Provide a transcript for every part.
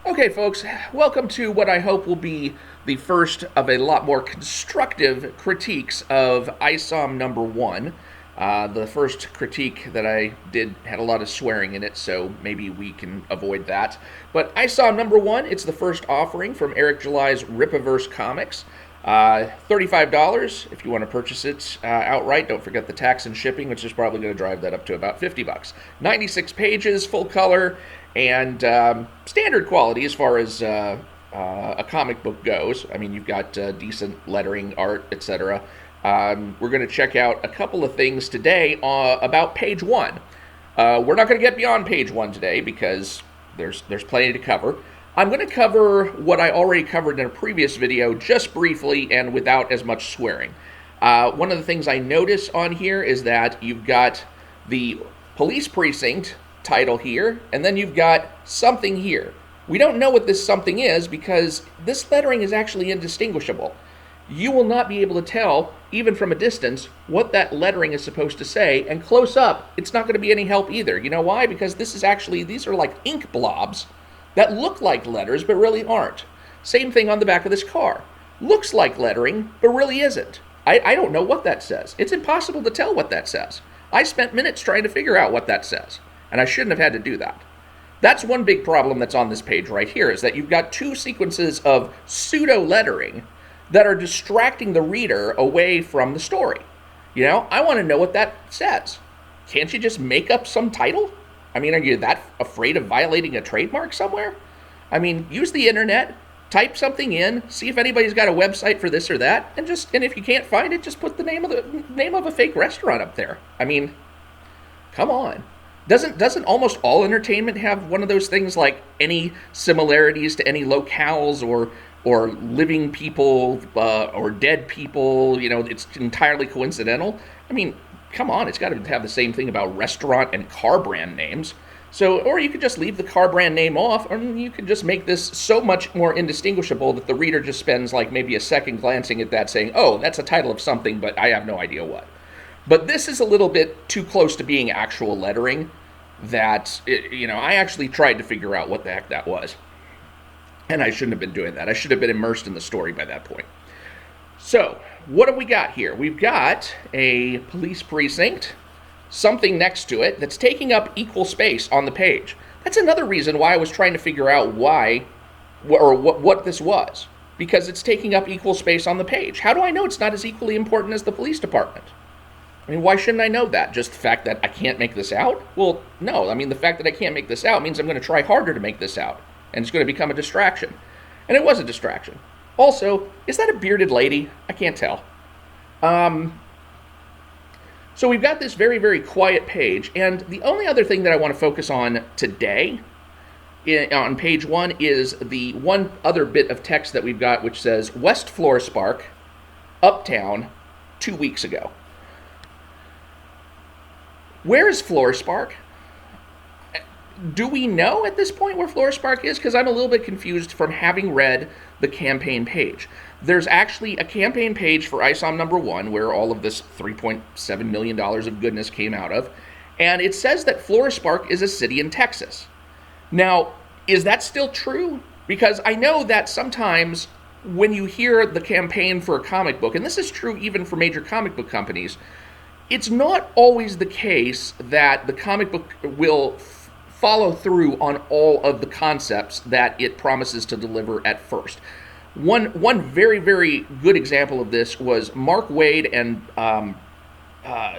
Okay, folks, welcome to what I hope will be the first of a lot more constructive critiques of Isom number one. The first critique that I did had a lot of swearing in it, so maybe we can avoid that. But Isom number one, it's the first offering from Eric July's Rippaverse Comics. $35 if you want to purchase it outright. Don't forget the tax and shipping, which is probably going to drive that up to about $50. 96 pages, full color, and standard quality as far as a comic book goes. I mean, you've got decent lettering, art, etc. We're going to check out a couple of things today about page one. We're not going to get beyond page one today because there's plenty to cover. I'm going to cover what I already covered in a previous video just briefly and without as much swearing. One of the things I notice on here is that you've got the police precinct title here, and then you've got something here. We don't know what this something is because this lettering is actually indistinguishable. You will not be able to tell, even from a distance, what that lettering is supposed to say, and close up, it's not going to be any help either. You know why? Because these are like ink blobs that look like letters but really aren't. Same thing on the back of this car. Looks like lettering, but really isn't. I don't know what that says. It's impossible to tell what that says. I spent minutes trying to figure out what that says, and I shouldn't have had to do that. That's one big problem that's on this page right here, is that you've got two sequences of pseudo-lettering that are distracting the reader away from the story. You know, I want to know what that says. Can't you just make up some title? I mean, are you that afraid of violating a trademark somewhere? I mean, use the internet, type something in, see if anybody's got a website for this or that, and if you can't find it, just put the name of a fake restaurant up there. I mean, come on. Doesn't almost all entertainment have one of those things, like any similarities to any locales or living people or dead people? You know, it's entirely coincidental. I mean, come on, it's got to have the same thing about restaurant and car brand names. So, or you could just leave the car brand name off, or you could just make this so much more indistinguishable that the reader just spends like maybe a second glancing at that saying, oh, that's a title of something, but I have no idea what. But this is a little bit too close to being actual lettering that, I actually tried to figure out what the heck that was. And I shouldn't have been doing that. I should have been immersed in the story by that point. So, what have we got here? We've got a police precinct, something next to it that's taking up equal space on the page. That's another reason why I was trying to figure out what this was. Because it's taking up equal space on the page. How do I know it's not as equally important as the police department? I mean, why shouldn't I know that? Just the fact that I can't make this out? Well, no. I mean, the fact that I can't make this out means I'm going to try harder to make this out. And it's going to become a distraction. And it was a distraction. Also, is that a bearded lady? I can't tell. So we've got this very, very quiet page, and the only other thing that I want to focus on today on page one is the one other bit of text that we've got, which says West Florespark, Uptown, 2 weeks ago. Where is Florespark? Do we know at this point where Florespark is? Because I'm a little bit confused from having read the campaign page. There's actually a campaign page for Isom number one where all of this $3.7 million of goodness came out of, and it says that Florespark is a city in Texas. Now, is that still true? Because I know that sometimes when you hear the campaign for a comic book, and this is true even for major comic book companies, it's not always the case that the comic book will follow through on all of the concepts that it promises to deliver at first. One very, very good example of this was Mark Waid, and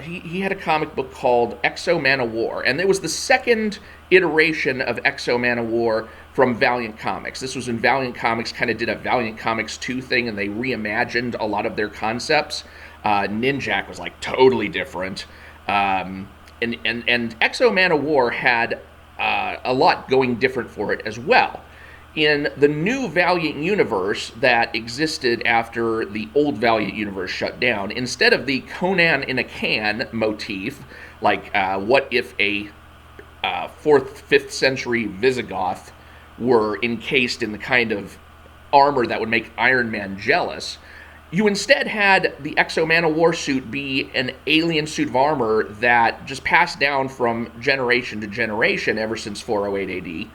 he had a comic book called Exo Man of War, and it was the second iteration of Exo Man of War from Valiant Comics. This was when Valiant Comics kind of did a Valiant Comics 2 thing, and they reimagined a lot of their concepts. Ninjak was like totally different, and Exo Man of War had a lot going different for it as well. In the new Valiant universe that existed after the old Valiant universe shut down, instead of the Conan in a can motif, like what if a 4th, 5th century Visigoth were encased in the kind of armor that would make Iron Man jealous, you instead had the Exo Man of War suit be an alien suit of armor that just passed down from generation to generation ever since 408 AD.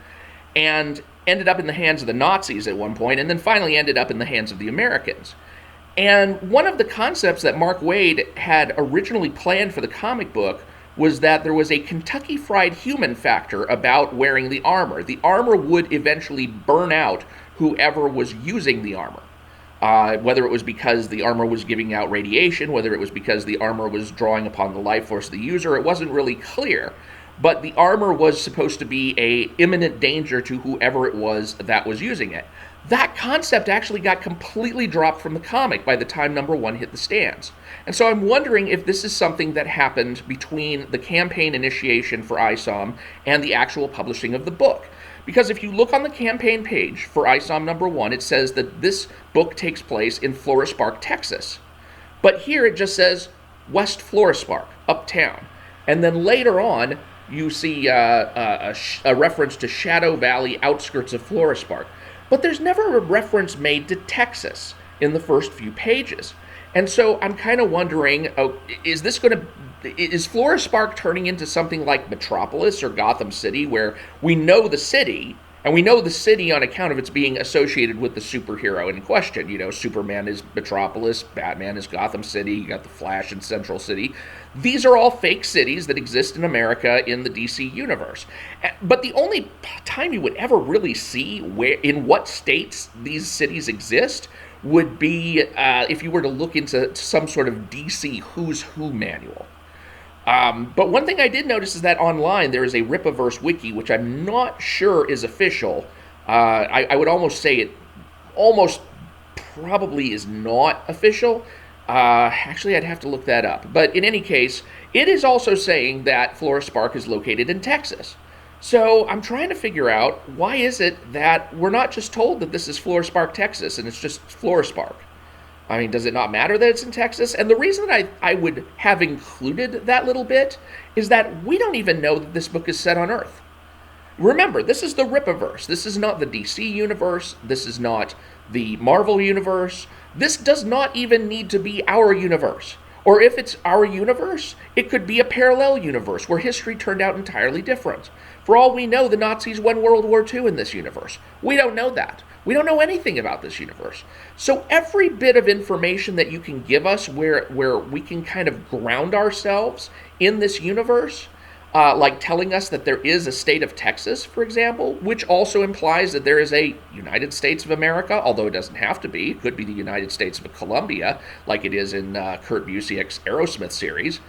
And ended up in the hands of the Nazis at one point, and then finally ended up in the hands of the Americans. And one of the concepts that Mark Waid had originally planned for the comic book was that there was a Kentucky Fried Human factor about wearing the armor. The armor would eventually burn out whoever was using the armor. Whether it was because the armor was giving out radiation, whether it was because the armor was drawing upon the life force of the user, it wasn't really clear. But the armor was supposed to be an imminent danger to whoever it was that was using it. That concept actually got completely dropped from the comic by the time number 1 hit the stands. And so I'm wondering if this is something that happened between the campaign initiation for Isom and the actual publishing of the book. Because if you look on the campaign page for Isom number 1, it says that this book takes place in Florespark, Texas. But here it just says West Florespark, uptown. And then later on, you see a reference to Shadow Valley, outskirts of Florespark. But there's never a reference made to Texas in the first few pages. And so I'm kind of wondering, is Florespark turning into something like Metropolis or Gotham City, where we know the city, and we know the city on account of its being associated with the superhero in question? You know, Superman is Metropolis, Batman is Gotham City, you got the Flash in Central City. These are all fake cities that exist in America in the DC universe. But the only time you would ever really see in what states these cities exist would be if you were to look into some sort of DC Who's Who manual. But one thing I did notice is that online there is a Rippaverse wiki, which I'm not sure is official. I would almost say it almost probably is not official. Actually, I'd have to look that up. But in any case, it is also saying that Florespark is located in Texas. So I'm trying to figure out, why is it that we're not just told that this is Florespark, Texas, and it's just Florespark? I mean, does it not matter that it's in Texas? And the reason that I would have included that little bit is that we don't even know that this book is set on Earth. Remember, this is the Rippaverse. This is not the DC universe. This is not the Marvel universe. This does not even need to be our universe. Or if it's our universe, it could be a parallel universe where history turned out entirely different. For all we know, the Nazis won World War II in this universe. We don't know that. We don't know anything about this universe. So every bit of information that you can give us where we can kind of ground ourselves in this universe, like telling us that there is a state of Texas, for example, which also implies that there is a United States of America, although it doesn't have to be. It could be the United States of Columbia, like it is in Kurt Busiek's Aerosmith series.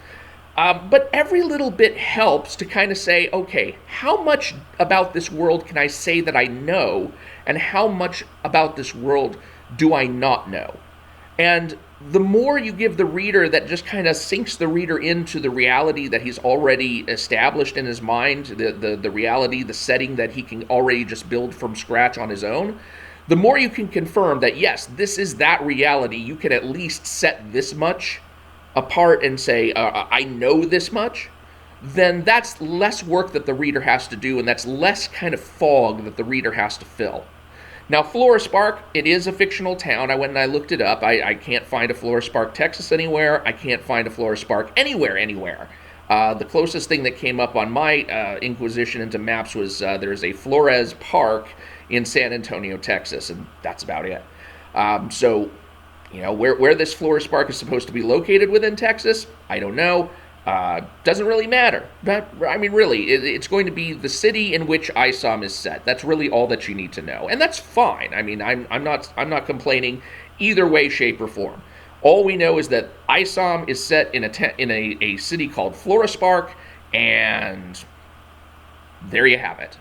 But every little bit helps to kind of say, okay, how much about this world can I say that I know, and how much about this world do I not know? And the more you give the reader that just kind of sinks the reader into the reality that he's already established in his mind, the reality, the setting that he can already just build from scratch on his own, the more you can confirm that, yes, this is that reality. You can at least set this much apart and say, I know this much, then that's less work that the reader has to do, and that's less kind of fog that the reader has to fill. Now, Florespark, it is a fictional town. I went and I looked it up. I can't find a Florespark, Texas anywhere. I can't find a Florespark anywhere. The closest thing that came up on my inquisition into maps was there's a Flores Park in San Antonio, Texas, and that's about it. So, you know, where this Florespark is supposed to be located within Texas, I don't know. Doesn't really matter. But, I mean, really, it's going to be the city in which Isom is set. That's really all that you need to know. And that's fine. I mean, I'm not complaining either way, shape, or form. All we know is that Isom is set in a city called Florespark, and there you have it.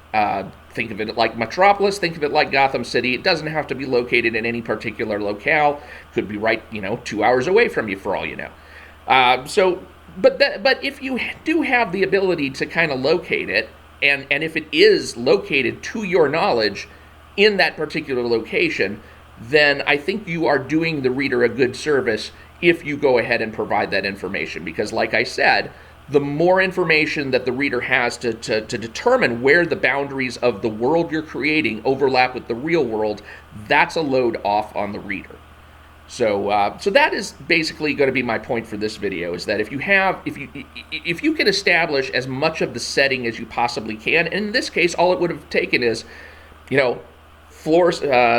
Think of it like Metropolis. Think of it like Gotham City. It doesn't have to be located in any particular locale. Could be right, 2 hours away from you for all you know. But if you do have the ability to kind of locate it, and if it is located to your knowledge in that particular location, then I think you are doing the reader a good service if you go ahead and provide that information. Because like I said, the more information that the reader has to determine where the boundaries of the world you're creating overlap with the real world, that's a load off on the reader. So that is basically going to be my point for this video, is that if you can establish as much of the setting as you possibly can, and in this case, all it would have taken is you know,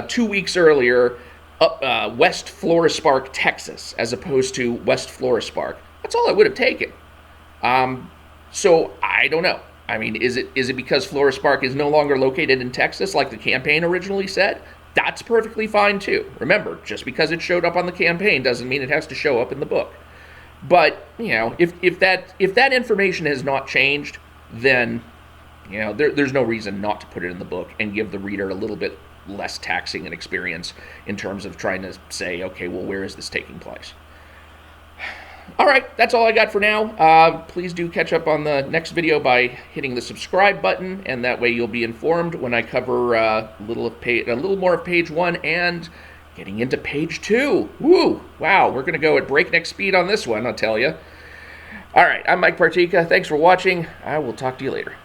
2 weeks earlier, up West Florespark, Texas, as opposed to West Florespark. That's all I would have taken. So I don't know. I mean, is it because Florespark is no longer located in Texas like the campaign originally said? That's perfectly fine too. Remember, just because it showed up on the campaign doesn't mean it has to show up in the book. But, you know, if that information has not changed, then, you know, there's no reason not to put it in the book and give the reader a little bit less taxing an experience in terms of trying to say, okay, well, where is this taking place? All right, that's all I got for now. Please do catch up on the next video by hitting the subscribe button, and that way you'll be informed when I cover a little more of page 1 and getting into page 2. Woo! Wow, we're going to go at breakneck speed on this one, I'll tell you. All right, I'm Mike Partika. Thanks for watching. I will talk to you later.